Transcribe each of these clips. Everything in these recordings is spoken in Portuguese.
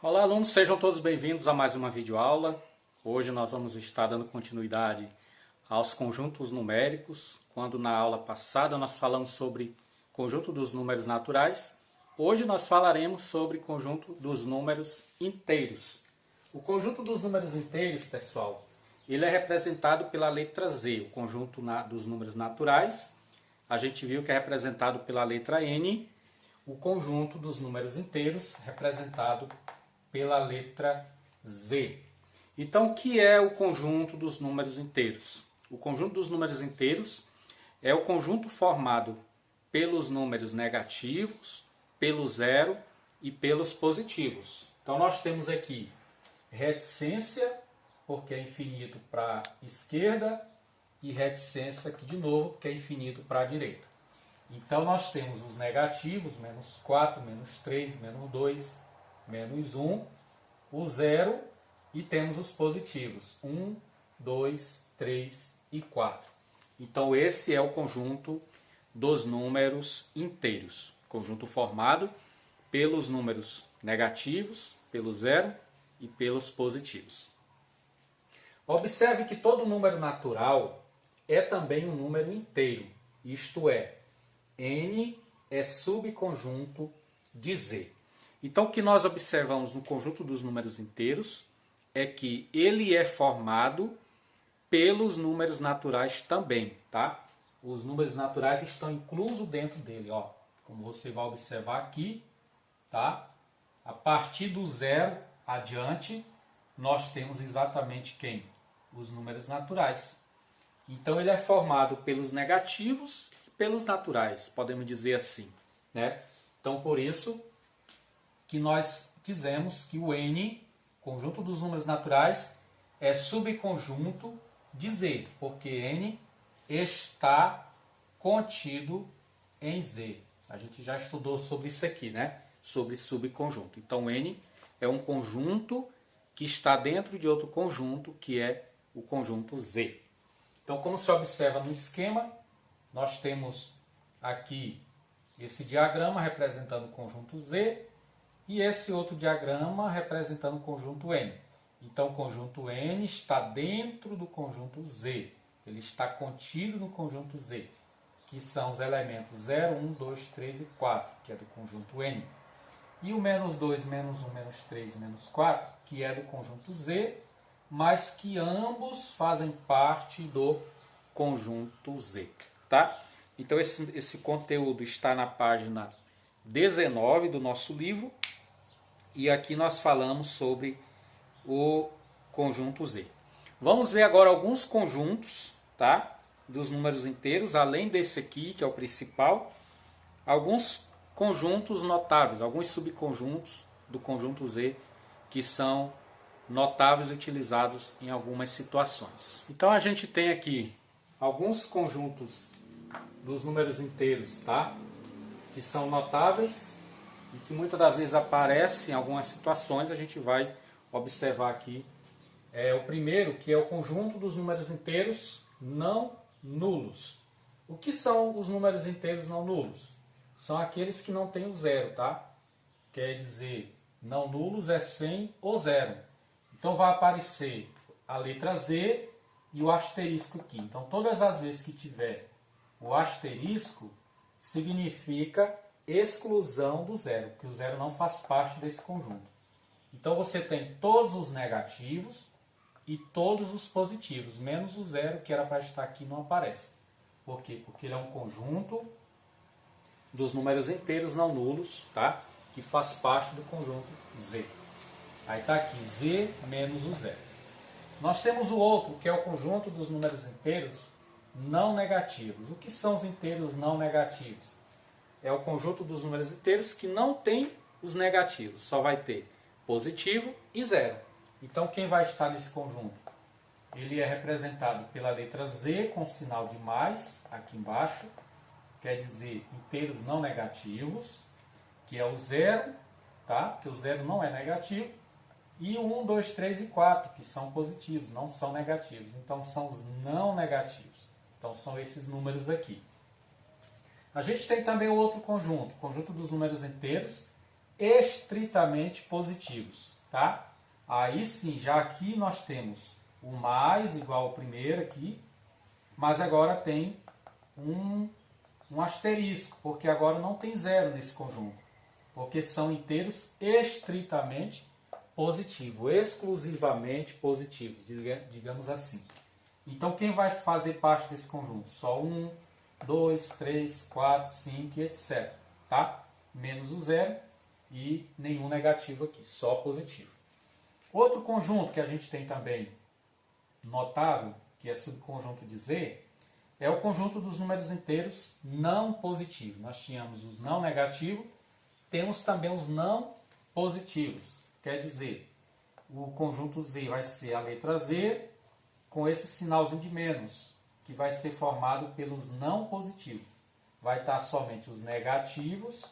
Olá, alunos, sejam todos bem-vindos a mais uma videoaula. Hoje nós vamos estar dando continuidade aos conjuntos numéricos. Quando na aula passada nós falamos sobre conjunto dos números naturais, hoje nós falaremos sobre conjunto dos números inteiros. O conjunto dos números inteiros, pessoal, ele é representado pela letra Z. O conjunto dos números naturais, a gente viu que é representado pela letra N. O conjunto dos números inteiros, representado pela letra Z. Então, o que é o conjunto dos números inteiros? O conjunto dos números inteiros é o conjunto formado pelos números negativos, pelo zero e pelos positivos. Então, nós temos aqui reticência, porque é infinito para a esquerda, e reticência aqui de novo, que é infinito para a direita. Então, nós temos os negativos, menos 4, menos 3, menos 2, menos 1, o zero, e temos os positivos, 1, 2, 3 e 4. Então, esse é o conjunto dos números inteiros. Conjunto formado pelos números negativos, pelo zero e pelos positivos. Observe que todo número natural é também um número inteiro, isto é, N é subconjunto de Z. Então, o que nós observamos no conjunto dos números inteiros é que ele é formado pelos números naturais também, tá? Os números naturais estão inclusos dentro dele, ó. Como você vai observar aqui, tá? A partir do zero adiante, nós temos exatamente quem? Os números naturais. Então, ele é formado pelos negativos e pelos naturais, podemos dizer assim, né? Então, por isso que nós dizemos que o N, conjunto dos números naturais, é subconjunto de Z, porque N está contido em Z. A gente já estudou sobre isso aqui, né? Sobre subconjunto. Então, N é um conjunto que está dentro de outro conjunto, que é o conjunto Z. Então, como se observa no esquema, nós temos aqui esse diagrama representando o conjunto Z e esse outro diagrama representando o conjunto N. Então, o conjunto N está dentro do conjunto Z. Ele está contido no conjunto Z, que são os elementos 0, 1, 2, 3 e 4, que é do conjunto N. E o menos 2, menos 1, menos 3 e menos 4, que é do conjunto Z, mas que ambos fazem parte do conjunto Z, tá? Então, esse conteúdo está na página 19 do nosso livro, e aqui nós falamos sobre o conjunto Z. Vamos ver agora alguns conjuntos, tá? Dos números inteiros, além desse aqui, que é o principal, alguns conjuntos notáveis, alguns subconjuntos do conjunto Z que são notáveis e utilizados em algumas situações. Então, a gente tem aqui alguns conjuntos dos números inteiros, tá? Que são notáveis e que muitas das vezes aparecem em algumas situações. A gente vai observar aqui o primeiro, que é o conjunto dos números inteiros não nulos. O que são os números inteiros não nulos? São aqueles que não têm o zero, tá? Quer dizer, não nulos é sem o zero. Então, vai aparecer a letra Z e o asterisco aqui. Então, todas as vezes que tiver o asterisco, significa exclusão do zero, porque o zero não faz parte desse conjunto. Então, você tem todos os negativos e todos os positivos, menos o zero, que era para estar aqui, não aparece. Por quê? Porque ele é um conjunto dos números inteiros não nulos, tá? Que faz parte do conjunto Z. Aí está aqui, Z menos o zero. Nós temos o outro, que é o conjunto dos números inteiros não negativos. O que são os inteiros não negativos? É o conjunto dos números inteiros que não tem os negativos. Só vai ter positivo e zero. Então, quem vai estar nesse conjunto? Ele é representado pela letra Z com sinal de mais, aqui embaixo. Quer dizer, inteiros não negativos, que é o zero, tá? Porque o zero não é negativo. E o 1, 2, 3 e 4, que são positivos, não são negativos. Então, são os não negativos. Então, são esses números aqui. A gente tem também o outro conjunto, o conjunto dos números inteiros estritamente positivos. tá? Aí sim, já aqui nós temos o mais igual ao primeiro aqui, mas agora tem um asterisco, porque agora não tem zero nesse conjunto, porque são inteiros estritamente positivos, exclusivamente positivos, digamos assim. Então quem vai fazer parte desse conjunto? Só 1, 2, 3, 4, 5 e etc. Tá? Menos o zero e nenhum negativo aqui, só positivo. Outro conjunto que a gente tem também notável, que é subconjunto de Z, é o conjunto dos números inteiros não positivos. Nós tínhamos os não negativos, temos também os não positivos. Quer dizer, o conjunto Z vai ser a letra Z com esse sinalzinho de menos, que vai ser formado pelos não positivos. Vai estar somente os negativos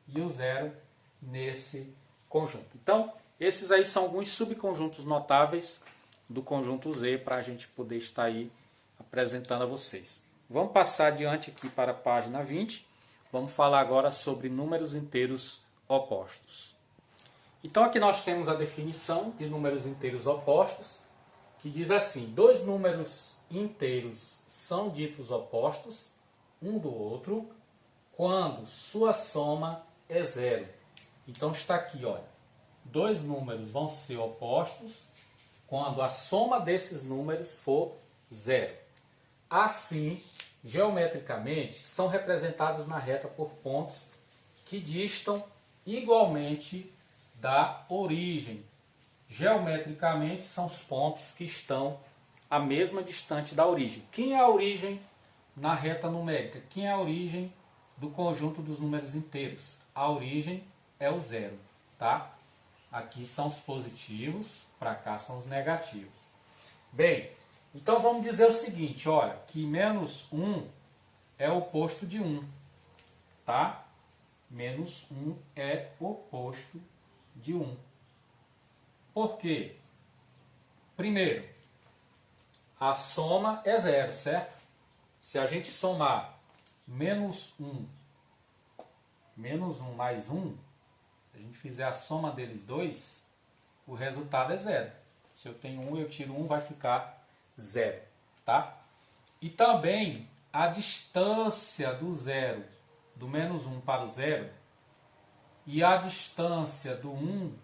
e o zero nesse conjunto. Então, esses aí são alguns subconjuntos notáveis do conjunto Z para a gente poder estar aí apresentando a vocês. Vamos passar adiante aqui para a página 20. Vamos falar agora sobre números inteiros opostos. Então aqui nós temos a definição de números inteiros opostos, que diz assim: dois números inteiros são ditos opostos um do outro quando sua soma é zero. Então está aqui, olha, dois números vão ser opostos quando a soma desses números for zero. Assim, geometricamente, são representados na reta por pontos que distam igualmente da origem. Geometricamente, são os pontos que estão a mesma distante da origem. Quem é a origem na reta numérica? Quem é a origem do conjunto dos números inteiros? A origem é o zero, tá? Aqui são os positivos, para cá são os negativos. Bem, então vamos dizer o seguinte, olha, que menos 1 é o oposto de 1, tá? Menos 1 é o oposto de 1. Por quê? Primeiro, a soma é zero, certo? Se a gente somar menos 1 mais 1, se a gente fizer a soma deles dois, o resultado é zero. Se eu tenho 1, eu tiro 1, vai ficar zero, tá? E também a distância do zero, do menos 1 para o zero, e a distância do 1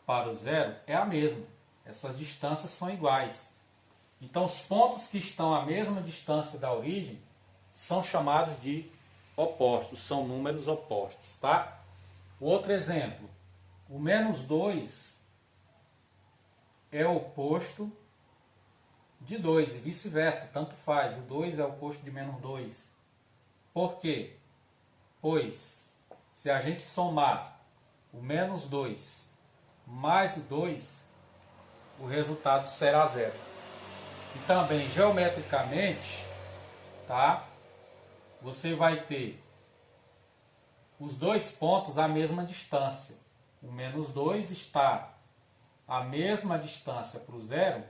para o zero é a mesma. Essas distâncias são iguais. Então, os pontos que estão à mesma distância da origem são chamados de opostos, são números opostos, tá? Outro exemplo, o menos 2 é o oposto de 2 e vice-versa, tanto faz. O 2 é o oposto de menos 2. Por quê? Pois, se a gente somar o menos 2 mais o 2, o resultado será zero. E também, geometricamente, tá? Você vai ter os dois pontos à mesma distância. O menos 2 está à mesma distância para o zero,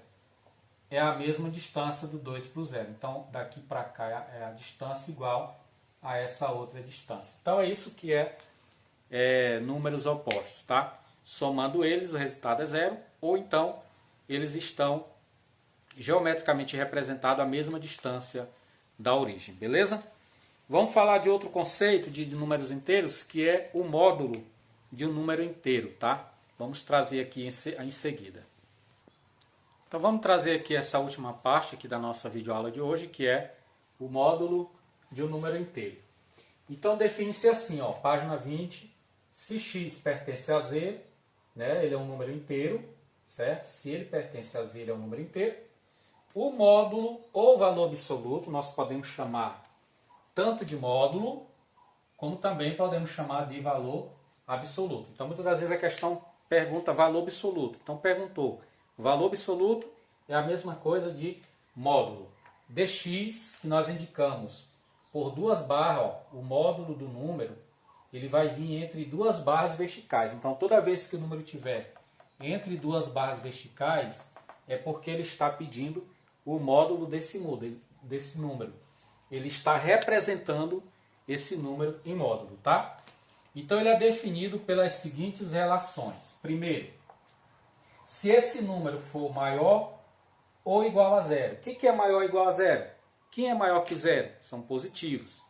é a mesma distância do 2 para o zero. Então, daqui para cá é a distância igual a essa outra distância. Então, é isso que é números opostos, tá? Somando eles, o resultado é zero, ou então eles estão geometricamente representados à mesma distância da origem, beleza? Vamos falar de outro conceito de números inteiros, que é o módulo de um número inteiro, tá? Vamos trazer aqui em seguida. Então vamos trazer aqui essa última parte aqui da nossa videoaula de hoje, que é o módulo de um número inteiro. Então define-se assim, ó, página 20, se x pertence a z, né, ele é um número inteiro, certo? Se ele pertence a z, ele é um número inteiro. O módulo ou valor absoluto, nós podemos chamar tanto de módulo, como também podemos chamar de valor absoluto. Então, muitas das vezes a questão pergunta valor absoluto. Então, perguntou, valor absoluto é a mesma coisa de módulo. Dx, que nós indicamos por duas barras, ó, o módulo do número, ele vai vir entre duas barras verticais. Então, toda vez que o número tiver entre duas barras verticais, é porque ele está pedindo o módulo desse número. Ele está representando esse número em módulo, tá? Então ele é definido pelas seguintes relações. Primeiro, se esse número for maior ou igual a zero. O que é maior ou igual a zero? Quem é maior que zero? São positivos.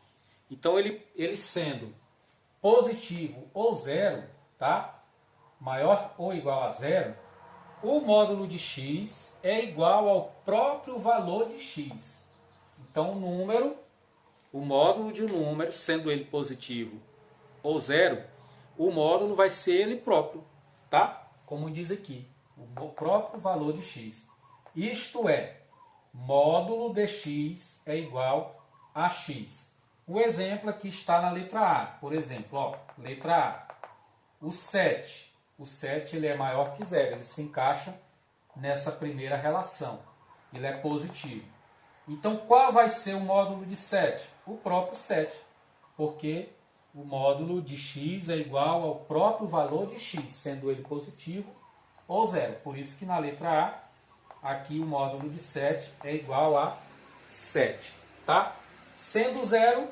Então, ele sendo positivo ou zero, tá? Maior ou igual a zero, o módulo de x é igual ao próprio valor de x. Então, o módulo de um número, sendo ele positivo ou zero, o módulo vai ser ele próprio, tá? Como diz aqui, o próprio valor de x. Isto é, módulo de x é igual a x. O exemplo aqui está na letra A. Por exemplo, ó, letra A. O 7. O 7 ele é maior que zero. Ele se encaixa nessa primeira relação. Ele é positivo. Então, qual vai ser o módulo de 7? O próprio 7. Porque o módulo de x é igual ao próprio valor de x, sendo ele positivo ou zero. Por isso que na letra A, aqui o módulo de 7 é igual a 7. Tá? Sendo zero,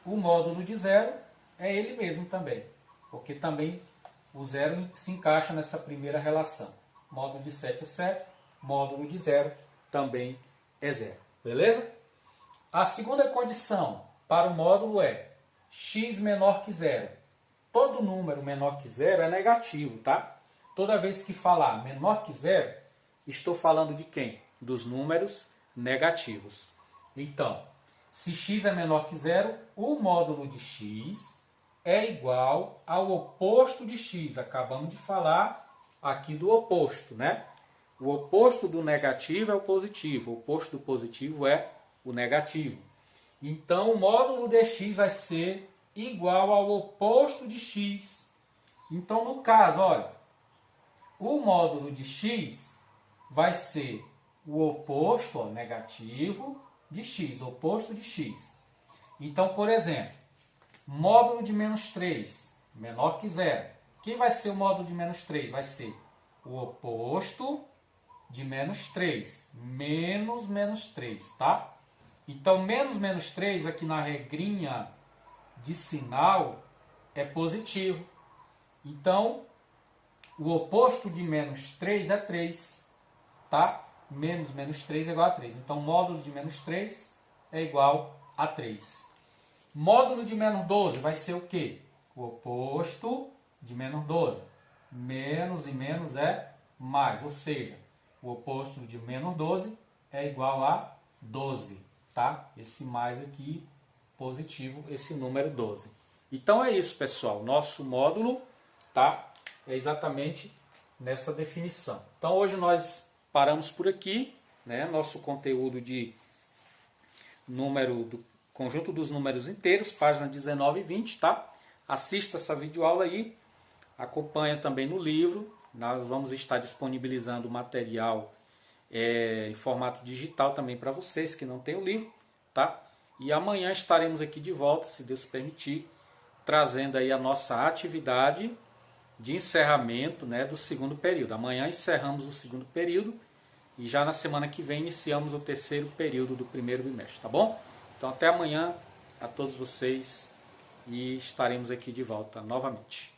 o módulo de zero é ele mesmo também. Porque também o zero se encaixa nessa primeira relação. Módulo de 7 é 7, módulo de zero também é zero. Beleza? A segunda condição para o módulo é x menor que zero. Todo número menor que zero é negativo, tá? Toda vez que falar menor que zero, estou falando de quem? Dos números negativos. Então, se x é menor que zero, o módulo de x é igual ao oposto de x. Acabamos de falar aqui do oposto, né? O oposto do negativo é o positivo. O oposto do positivo é o negativo. Então, o módulo de x vai ser igual ao oposto de x. Então, no caso, olha, o módulo de x vai ser o oposto, ó, negativo, de x, oposto de x. Então, por exemplo, módulo de menos 3, menor que zero. Quem vai ser o módulo de menos 3? Vai ser o oposto de menos 3, menos menos 3, tá? Então, menos 3 aqui na regrinha de sinal é positivo. Então, o oposto de menos 3 é 3, tá? Menos 3 é igual a 3. Então, módulo de menos 3 é igual a 3. Módulo de menos 12 vai ser o quê? O oposto de menos 12. Menos e menos é mais, ou seja, o oposto de menos 12 é igual a 12, tá? Esse mais aqui, positivo, esse número 12. Então é isso, pessoal. Nosso módulo, tá? É exatamente nessa definição. Então hoje nós paramos por aqui, né? Nosso conteúdo de número do conjunto dos números inteiros, página 19 e 20, tá? Assista essa videoaula aí, acompanha também no livro. Nós vamos estar disponibilizando o material em formato digital também para vocês que não têm o livro, tá? E amanhã estaremos aqui de volta, se Deus permitir, trazendo aí a nossa atividade de encerramento, né, do segundo período. Amanhã encerramos o segundo período e já na semana que vem iniciamos o terceiro período do primeiro bimestre, tá bom? Então até amanhã a todos vocês e estaremos aqui de volta novamente.